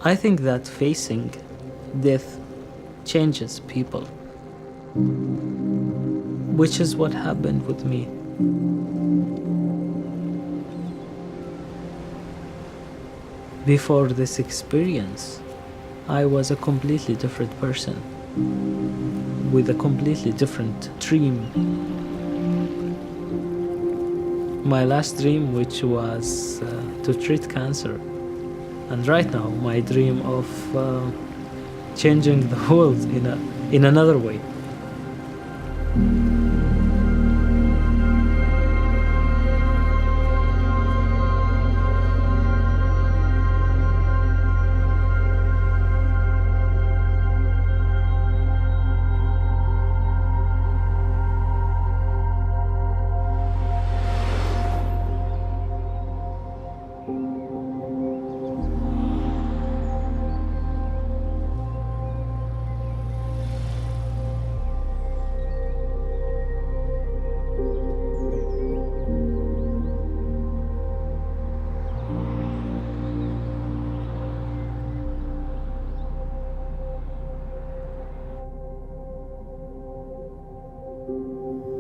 I think that facing death changes people, which is what happened with me. Before this experience, I was a completely different person with a completely different dream. My last dream, which was to treat cancer, and right now my dream of changing the world in another way.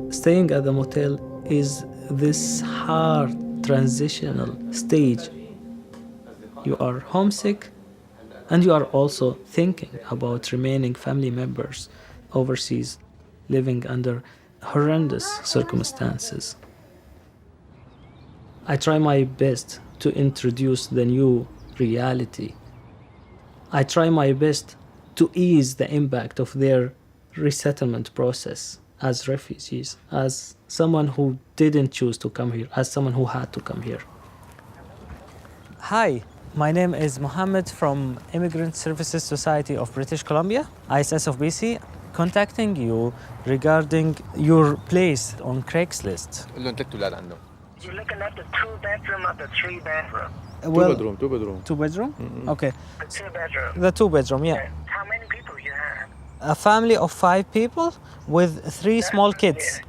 Staying at the motel is this hard transitional stage. You are homesick, and you are also thinking about remaining family members overseas, living under horrendous circumstances. I try my best to introduce the new reality. I try my best to ease the impact of their resettlement process as refugees, as someone who didn't choose to come here, as someone who had to come here. Hi, my name is Mohammed from Immigrant Services Society of British Columbia, ISS of BC, contacting you regarding your place on Craigslist. You're looking at the 2-bedroom or the 3-bedroom? Well, Two bedroom. 2-bedroom? Okay. The 2-bedroom. The 2-bedroom, yeah. Okay. How many people you have? A family of 5 people with 3 small kids.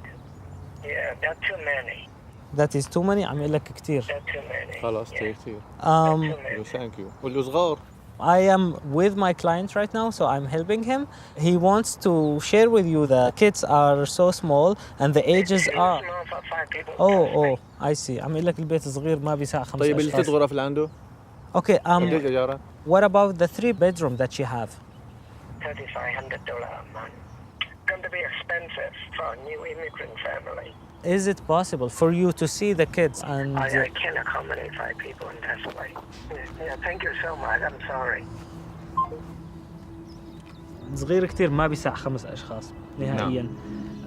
Yeah, that's too many. That is too many. عم يقول لك كتير. That's too many. خلاص Yeah. كتير. That's too many. Thank you. والصغار. I am with my client right now, so I'm helping him. He wants to share with you the kids are so small and the ages Too are... small for 5 people. Oh, I see. عم يقول لك البيت صغير ما بيساع 5 طيب اللي أشخاص. 3 غرف اللي عنده؟ Okay, قديش إيجارها؟ what about the 3-bedroom that you have? $3,500 a month. Going to be expensive for a new immigrant family. Is it possible for you to see the kids and... I can't accommodate 5 people in that way. Yeah, thank you so much. I'm sorry. صغير كتير ما بيساع 5 أشخاص نهائياً.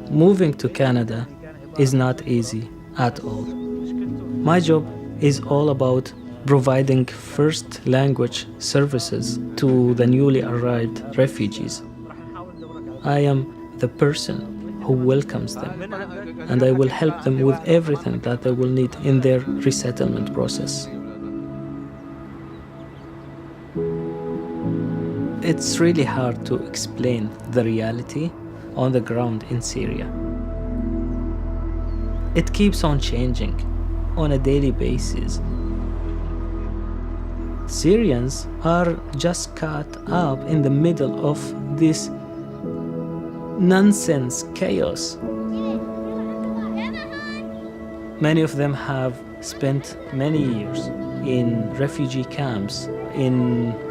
Moving to Canada is not easy at all. My job is all about providing first language services to the newly arrived refugees. I am the person who welcomes them, and I will help them with everything that they will need in their resettlement process. It's really hard to explain the reality on the ground in Syria. It keeps on changing on a daily basis. Syrians are just caught up in the middle of this nonsense chaos. Many of them have spent many years in refugee camps in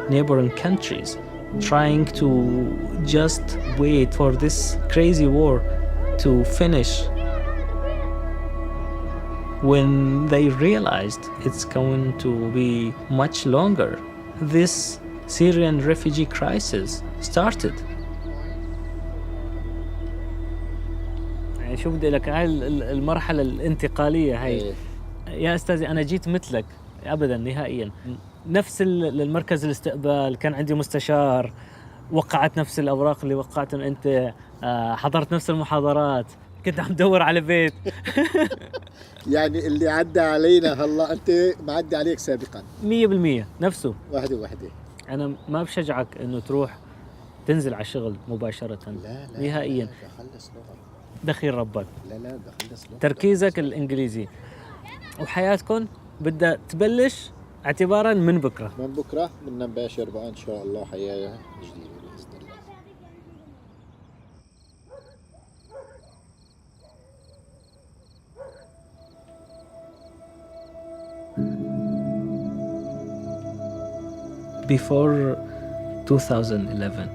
neighboring countries, trying to just wait for this crazy war to finish. When they realized it's going to be much longer, this Syrian refugee crisis started. شو بدي لك هاي المرحلة الانتقالية هاي يا أستاذي أنا جيت مثلك أبداً نهائياً نفس المركز الاستقبال كان عندي مستشار وقعت نفس الأوراق اللي وقعتهم أنت حضرت نفس المحاضرات كنت عم دور على بيت يعني اللي عدى علينا هلا أنت معدي عليك سابقاً 100% نفسه واحدة أنا ما بشجعك إنه تروح تنزل على الشغل مباشرة لا نهائياً بخلص لغة دخيل ربك لا بخلص لغة تركيزك الإنجليزي وحياتكم بدها تبلش اعتبارا من بكرة. من بكرة بدنا نباشر بقى إن شاء الله حياة جديدة بإذن الله. Before 2011,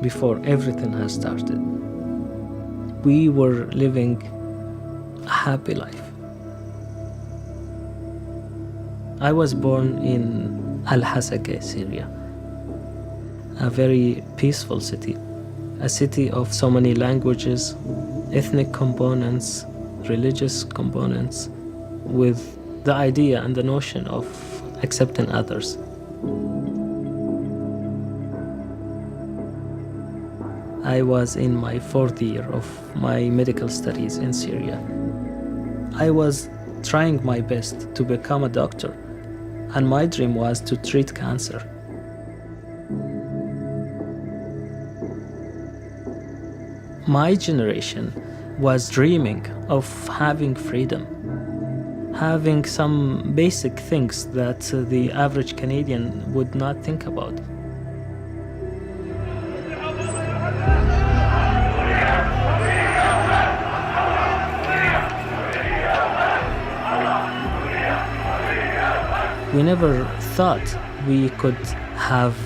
before everything has started, we were living a happy life. I was born in Al-Hasaka, Syria, a very peaceful city, a city of so many languages, ethnic components, religious components, with the idea and the notion of accepting others. I was in my 4th year of my medical studies in Syria. I was trying my best to become a doctor, and my dream was to treat cancer. My generation was dreaming of having freedom, having some basic things that the average Canadian would not think about. We never thought we could have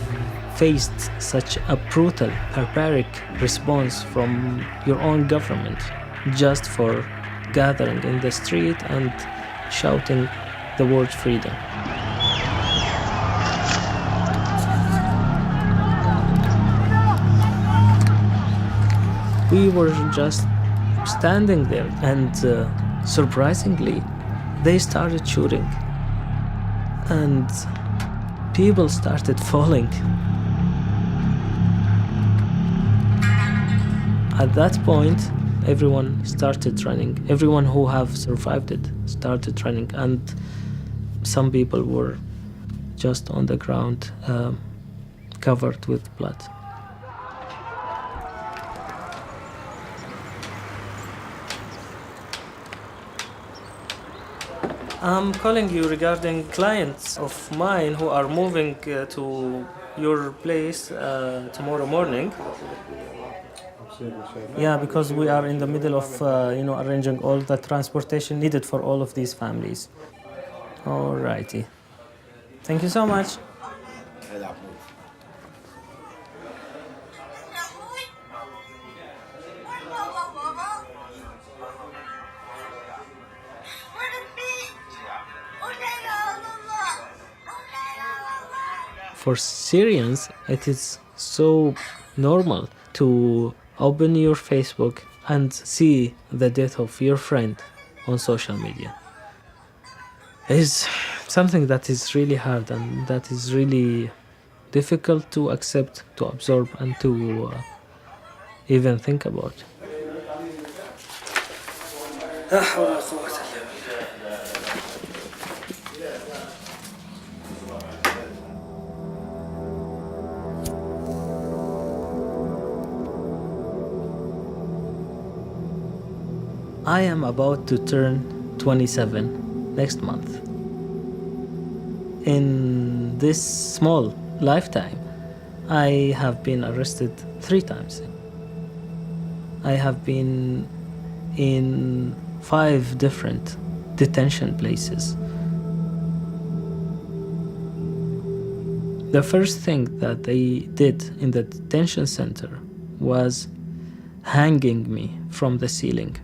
faced such a brutal, barbaric response from your own government just for gathering in the street and shouting the word freedom. We were just standing there and surprisingly, they started shooting. And people started falling. At that point, everyone started running. Everyone who have survived it started running, and some people were just on the ground, covered with blood. I'm calling you regarding clients of mine who are moving to your place tomorrow morning. Yeah, because we are in the middle of arranging all the transportation needed for all of these families. Alrighty. Thank you so much. For Syrians, it is so normal to open your Facebook and see the death of your friend on social media. It is something that is really hard and that is really difficult to accept, to absorb, and to even think about. I am about to turn 27 next month. In this small lifetime, I have been arrested 3 times. I have been in 5 different detention places. The first thing that they did in the detention center was hanging me from the ceiling.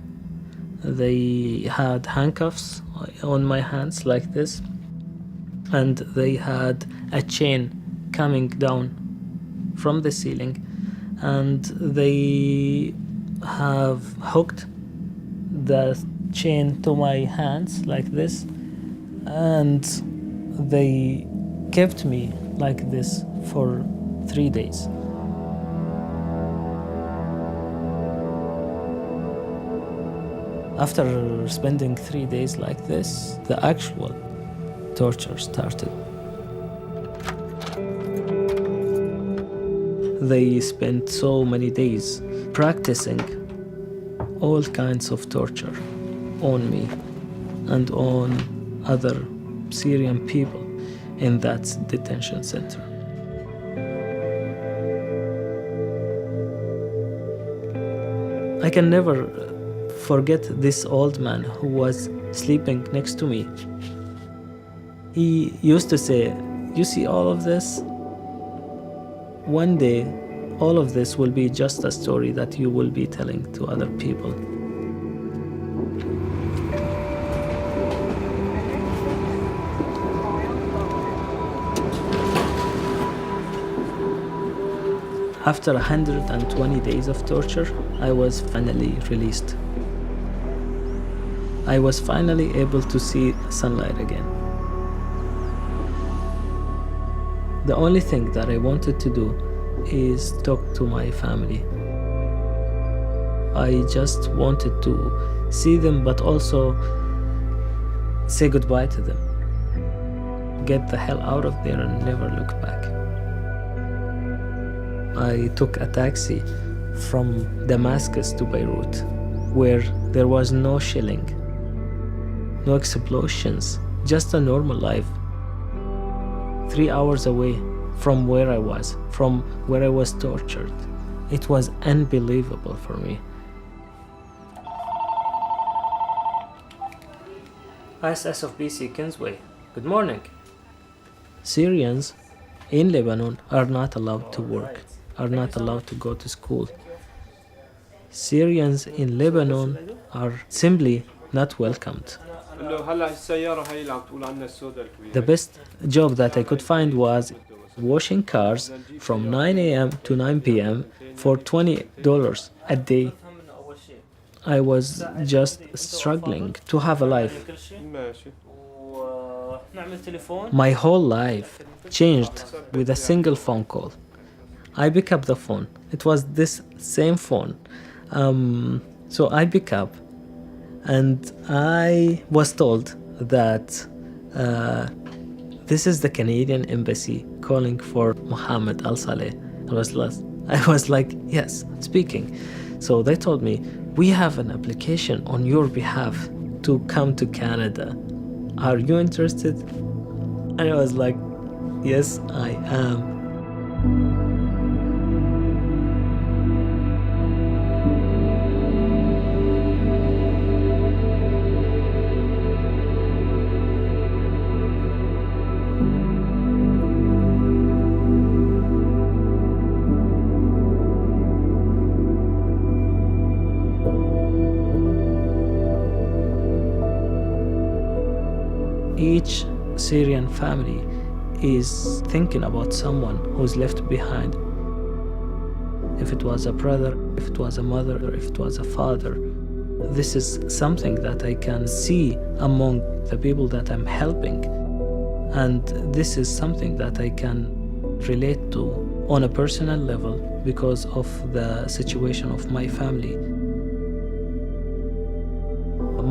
They had handcuffs on my hands like this, and they had a chain coming down from the ceiling, and they have hooked the chain to my hands like this, and they kept me like this for 3 days. After spending 3 days like this, the actual torture started. They spent so many days practicing all kinds of torture on me and on other Syrian people in that detention center. I can never forget this old man who was sleeping next to me. He used to say, "You see all of this? One day, all of this will be just a story that you will be telling to other people." After 120 days of torture, I was finally released. I was finally able to see sunlight again. The only thing that I wanted to do is talk to my family. I just wanted to see them, but also say goodbye to them. Get the hell out of there and never look back. I took a taxi from Damascus to Beirut, where there was no shelling, no explosions, just a normal life. 3 hours away from where I was tortured. It was unbelievable for me. ISS of BC Kingsway, good morning. Syrians in Lebanon are not allowed to work, are not allowed to go to school. Syrians in Lebanon are simply not welcomed. The best job that I could find was washing cars from 9 a.m. to 9 p.m. for $20 a day. I was just struggling to have a life. My whole life changed with a single phone call. I pick up the phone. It was this same phone. So I pick up and I was told that this is the Canadian embassy calling for Mohammed Alsaleh. I was like, yes, speaking. So they told me, we have an application on your behalf to come to Canada. Are you interested? And I was like, yes, I am. Each Syrian family is thinking about someone who's left behind. If it was a brother, if it was a mother, or if it was a father. This is something that I can see among the people that I'm helping. And this is something that I can relate to on a personal level because of the situation of my family.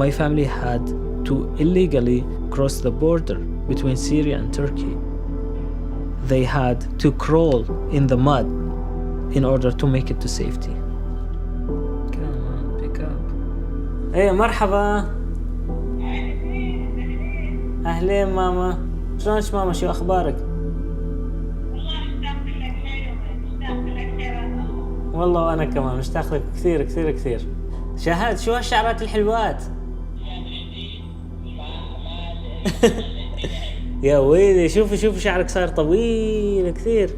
My family had to illegally cross the border between Syria and Turkey. They had to crawl in the mud in order to make it to safety. Come on, pick up. Hey, مرحبا. أهلين ماما. شلونك ماما؟ شو أخبارك؟ والله وأنا كمان مشتاق لك كثير كثير كثير. شاهد شو هالشعرات الحلوات؟ يا ويلي شوفي شعرك صار طويل كثير.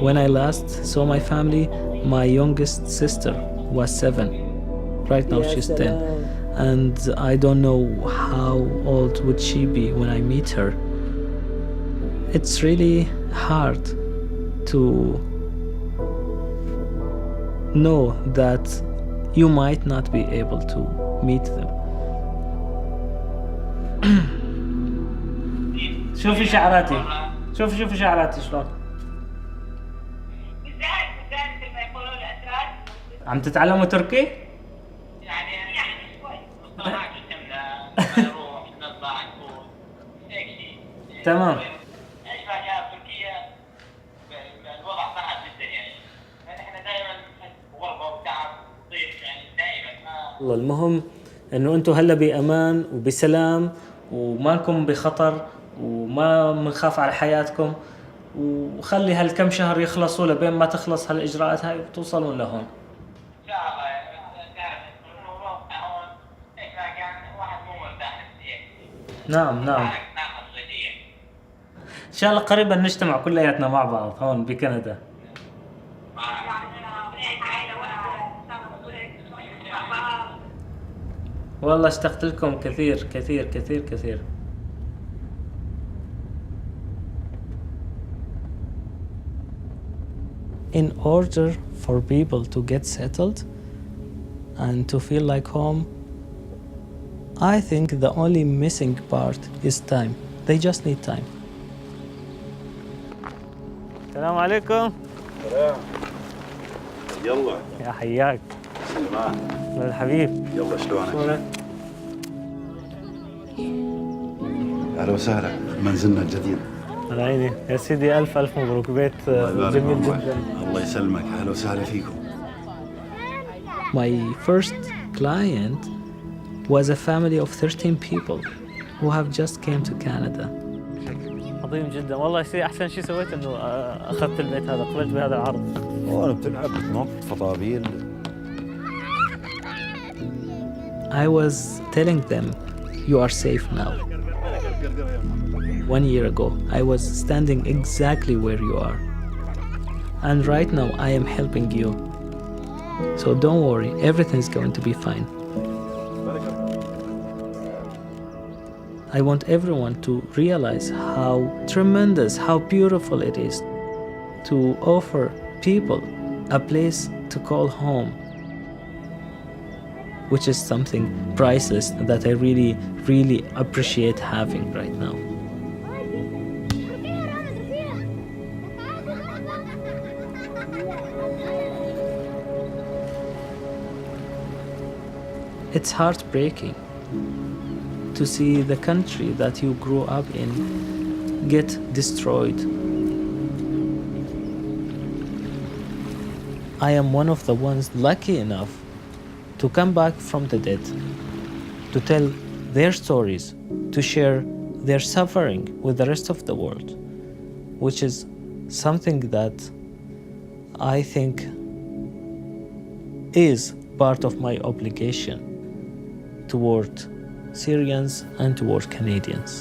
When I last saw my family, my youngest sister was 7. Right now she's 10. And I don't know how old would she be when I meet her. It's really hard to know that you might not be able to meet them. شوفي شعراتي شوفي شعراتي شلون عم تتعلموا تركي؟ يعني شوي نروح نطلع نكون هيك شيء تمام. ايش ما جاء بتركيا الوضع صعب جدا يعني احنا دائما غربه وتعب ضيق يعني دائما ما والله. المهم انه انتم هلا بامان وبسلام وما نكون بخطر وما منخاف على حياتكم، وخلي هالكم شهر يخلصوا لبين ما تخلص هالإجراءات هاي وتوصلون لهون. نعم نعم. إن شاء الله قريبا نجتمع كلياتنا مع بعض هون بكندا. والله اشتقت لكم كثير كثير كثير كثير. In order for people to get settled and to feel like home, I think the only missing part is time. They just need time. السلام عليكم. سلام. يلا يا حياك. سلمان. الحبيب. يلا شلونك؟ اهلا وسهلا منزلنا الجديد. على عيني يا سيدي، ألف ألف مبروك، بيت جميل جدا. الله يسلمك، أهلا وسهلا فيكم. My first client was a family of 13 people who have just came to Canada. عظيم جدا والله. شيء أحسن شيء سويت إنه أخذت البيت هذا، قبلت بهذا العرض. وأنا بتلعب بتنط فطابيل. I was telling them, you are safe now. 1 year ago, I was standing exactly where you are. And right now, I am helping you. So don't worry, everything's going to be fine. I want everyone to realize how tremendous, how beautiful it is to offer people a place to call home, which is something priceless that I really, really appreciate having right now. It's heartbreaking to see the country that you grew up in get destroyed. I am one of the ones lucky enough to come back from the dead, to tell their stories, to share their suffering with the rest of the world, which is something that I think is part of my obligation toward Syrians and toward Canadians.